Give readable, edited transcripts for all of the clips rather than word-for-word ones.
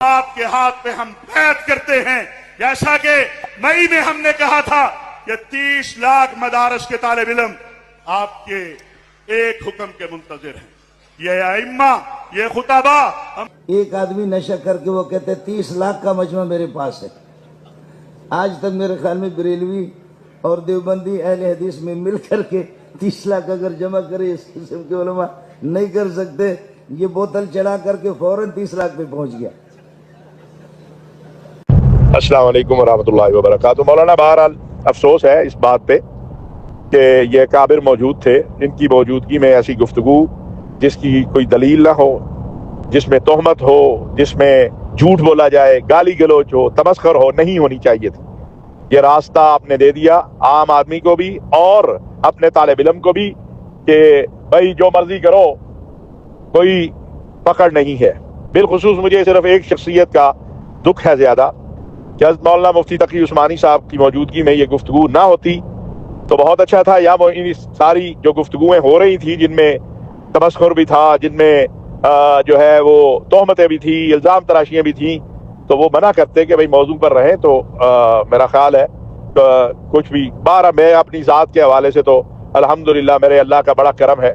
आपके हाथ पे हम बैत करते हैं, जैसा कि मई में हमने कहा था कि 30 लाख मदारस के तालिब इल्म आपके एक हुक्म के मुंतजिर हैं। ये अइम्मा, ये खुताबा। एक आदमी नशा करके वो कहते 30 लाख का मजमा मेरे पास है। आज तक मेरे ख्याल में बरेलवी और देवबंदी अहले हदीस में मिल करके 30 लाख अगर जमा करे इस किस्म के उलमा नहीं कर सकते। ये बोतल चढ़ा करके फौरन 30 लाख पे पहुंच गया। अस्सलाम वालेकुम वरहमतुल्लाहि वबरकातुहू। मौलाना, बहरहाल अफसोस है इस बात पे कि ये काबिर मौजूद थे, जिनकी मौजूदगी में ऐसी गुफ्तगू जिसकी कोई दलील ना हो, जिसमें तोहमत हो, जिसमें झूठ बोला जाए, गाली गलौज हो, तमस्खर हो, नहीं होनी चाहिए थी। ये रास्ता आपने दे दिया आम आदमी को भी और अपने तालिब इल्म को भी कि भाई जो मर्जी करो, कोई पकड़ नहीं है। बिलखुसूस मुझे सिर्फ एक शख्सियत का दुख है ज़्यादा कि हज़रत मौलाना मुफ्ती तकी उस्मानी साहब की मौजूदगी में ये गुफ्तगू ना होती तो बहुत अच्छा था। या वो इन सारी जो गुफ्तगुएँ हो रही थी, जिनमें तमस्खुर भी था, जिनमें जो है वो तोहमतें भी थी, इल्ज़ाम तराशियाँ भी थी, तो वो मना करते कि भाई मौजू पर रहें। तो मेरा ख्याल है कुछ भी 12 मैं अपनी ज़ात के हवाले से तो अल्हम्दुलिल्लाह मेरे अल्लाह का बड़ा करम है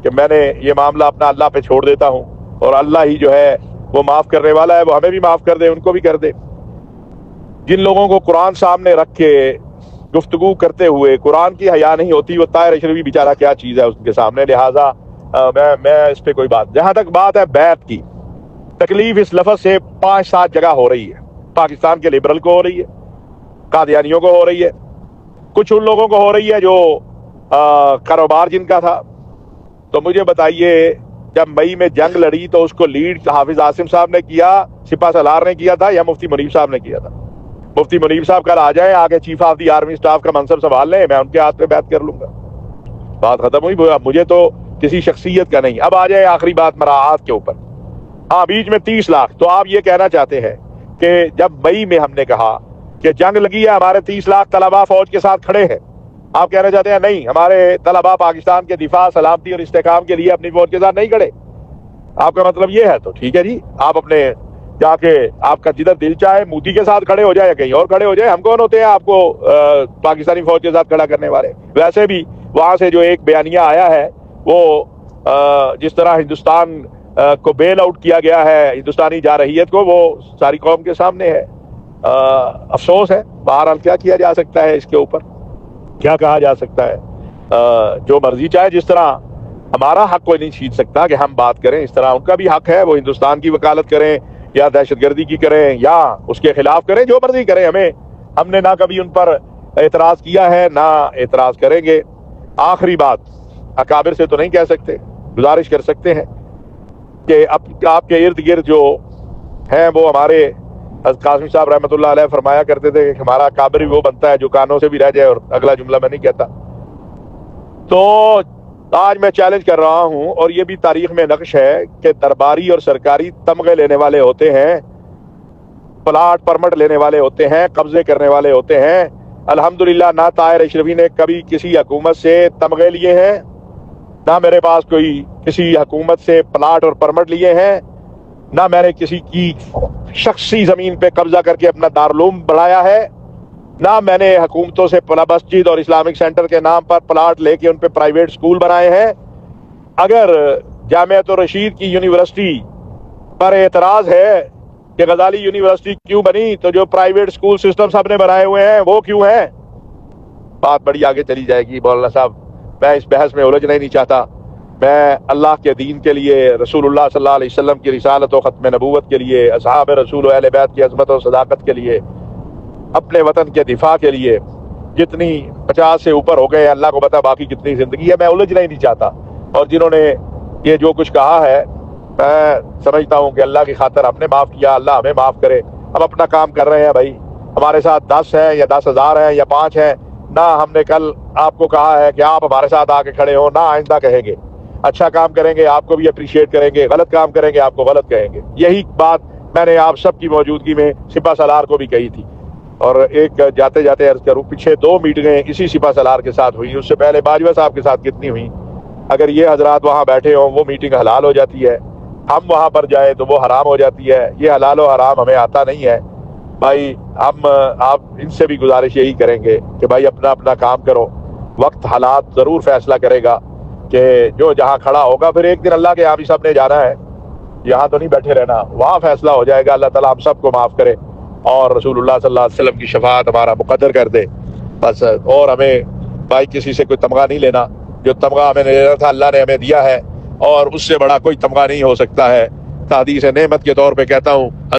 कि मैंने ये मामला अपना अल्लाह पे छोड़ देता हूँ, और अल्लाह ही जो है वो माफ़ करने वाला है। वो हमें भी माफ़ कर दे, उनको भी कर दे। जिन लोगों को कुरान सामने रख के गुफ्तगू करते हुए कुरान की हया नहीं होती, वो ताहिर अशरफी बेचारा क्या चीज़ है उसके सामने। लिहाजा मैं इस पे कोई बात, जहाँ तक बात है बैत की, तकलीफ इस लफ्ज़ से 5-7 जगह हो रही है। पाकिस्तान के लिबरल को हो रही है, कादियानियों को हो रही है, कुछ उन लोगों को हो रही है जो कारोबार जिनका था। तो मुझे बताइए, जब मई में जंग लड़ी तो उसको लीड हाफिज आसिम साहब ने किया, सिपा सलार ने किया था, या मुफ्ती मुनीब साहब ने किया था? मुफ्ती मुनीब साहब कल आ जाए, आगे chief of the army staff का मनसब संभाल लें, मैं उनके हाथ पे बैत कर लूंगा। बात खत्म हुई। मुझे तो किसी शख्सियत का नहीं। अब आ जाए आखिरी बात मराआत के ऊपर। हाँ, बीच में 30 लाख, तो आप ये कहना चाहते हैं कि जब मई में हमने कहा कि जंग लगी है, हमारे 30 लाख तलबा फौज के साथ खड़े हैं, आप कहना चाहते हैं नहीं, हमारे तलबा पाकिस्तान के दिफा, सलामती और इस्तेकाम के लिए अपनी फौज के साथ नहीं खड़े। आपका मतलब ये है, तो ठीक है जी, आप अपने जाके आपका जिधर दिल चाहे मोदी के साथ खड़े हो जाए या कहीं और खड़े हो जाए। हम कौन होते हैं आपको पाकिस्तानी फौज के साथ खड़ा करने वाले? वैसे भी वहां से जो एक बयानिया आया है वो जिस तरह हिंदुस्तान को बेल आउट किया गया है हिंदुस्तानी जारहियत को, वो सारी कौम के सामने है। अफसोस है। बहरहाल क्या किया जा सकता है इसके ऊपर, क्या कहा जा सकता है? जो मर्जी चाहे, जिस तरह हमारा हक कोई नहीं छीन सकता कि हम बात करें, इस तरह उनका भी हक है, वो हिंदुस्तान की वकालत करें या दहशतगर्दी की करें या उसके खिलाफ करें, जो मर्जी करें। हमने ना कभी उन पर एतराज किया है, ना एतराज करेंगे। आखिरी बात, अकाबिर से तो नहीं कह सकते, गुजारिश कर सकते हैं कि आपके इर्द गिर्द जो हैं वो हमारे कासिम साहब रहमतुल्लाह अलैह फरमाया करते थे कि हमारा काबिर भी वो बनता है जो कानों से भी रह जाए, और अगला जुमला मैं नहीं कहता। तो आज मैं चैलेंज कर रहा हूं, और ये भी तारीख में नक्श है कि दरबारी और सरकारी तमगे लेने वाले होते हैं, प्लाट परमिट लेने वाले होते हैं, कब्जे करने वाले होते हैं। अल्हम्दुलिल्लाह ना ताहिर अशरफी ने कभी किसी हुकूमत से तमगे लिए हैं, ना मेरे पास कोई किसी हुकूमत से प्लाट और परमिट लिए हैं, ना मैंने किसी की शख्सी जमीन पे कब्जा करके अपना दारुलूम बढ़ाया है, ना मैंने हुकूमतों से मस्जिद और इस्लामिक सेंटर के नाम पर प्लाट लेके उन पे प्राइवेट स्कूल बनाए हैं। अगर जामियात रशीद की यूनिवर्सिटी पर एतराज है कि गजाली यूनिवर्सिटी क्यों बनी, तो जो प्राइवेट स्कूल सिस्टम सबने बनाए हुए हैं वो क्यों हैं? बात बड़ी आगे चली जाएगी मौलाना साहब, मैं इस बहस में उलझना ही नहीं चाहता। मैं अल्लाह के दीन के लिए, रसूलुल्लाह सल्लल्लाहु अलैहि वसल्लम की रिसालत और ख़त्म नबूवत के लिए, असहाब रसूल और अहले बैत की अज़मत और सदाकत के लिए, अपने वतन के दिफा के लिए, जितनी 50 से ऊपर हो गए अल्लाह को पता बाकी कितनी जिंदगी है, मैं उलझना ही नहीं चाहता। और जिन्होंने ये जो कुछ कहा है, मैं समझता हूँ कि अल्लाह की खातर हमने माफ़ किया, अल्लाह हमें माफ़ करे। हम अपना काम कर रहे हैं भाई, हमारे साथ 10 हैं या 10,000 हैं या 5 हैं, ना हमने कल आपको कहा है कि आप हमारे साथ आके खड़े हो, ना आइंदा कहेंगे। अच्छा काम करेंगे आपको भी अप्रिशिएट करेंगे, गलत काम करेंगे आपको गलत कहेंगे। यही बात मैंने आप सबकी मौजूदगी में सिपा सलार को भी कही थी। और एक जाते जाते अर्ज करूँ, पीछे 2 मीटिंगें इसी सिपा सलार के साथ हुई, उससे पहले बाजवा साहब के साथ कितनी हुई। अगर ये हजरात वहाँ बैठे हों, वो मीटिंग हलाल हो जाती है। ہم وہاں پر جائیں تو وہ حرام ہو جاتی ہے. یہ حلال و حرام ہمیں آتا نہیں ہے بھائی. ہم آپ ان سے بھی گزارش یہی کریں گے کہ بھائی اپنا اپنا کام کرو. وقت حالات ضرور فیصلہ کرے گا کہ جو جہاں کھڑا ہوگا پھر ایک دن اللہ کے یہاں بھی سب نے جانا ہے, یہاں تو نہیں بیٹھے رہنا, وہاں فیصلہ ہو جائے گا. اللہ تعالیٰ ہم سب کو معاف کرے اور رسول اللہ صلی اللہ علیہ وسلم کی شفاعت ہمارا مقدر کر دے بس. اور ہمیں بھائی کسی سے کوئی تمغہ نہیں لینا. جو تمغہ ہمیں لینا تھا اللہ نے ہمیں دیا ہے اور اس سے بڑا کوئی تمغہ نہیں ہو سکتا ہے. حدیث نعمت کے طور پہ کہتا ہوں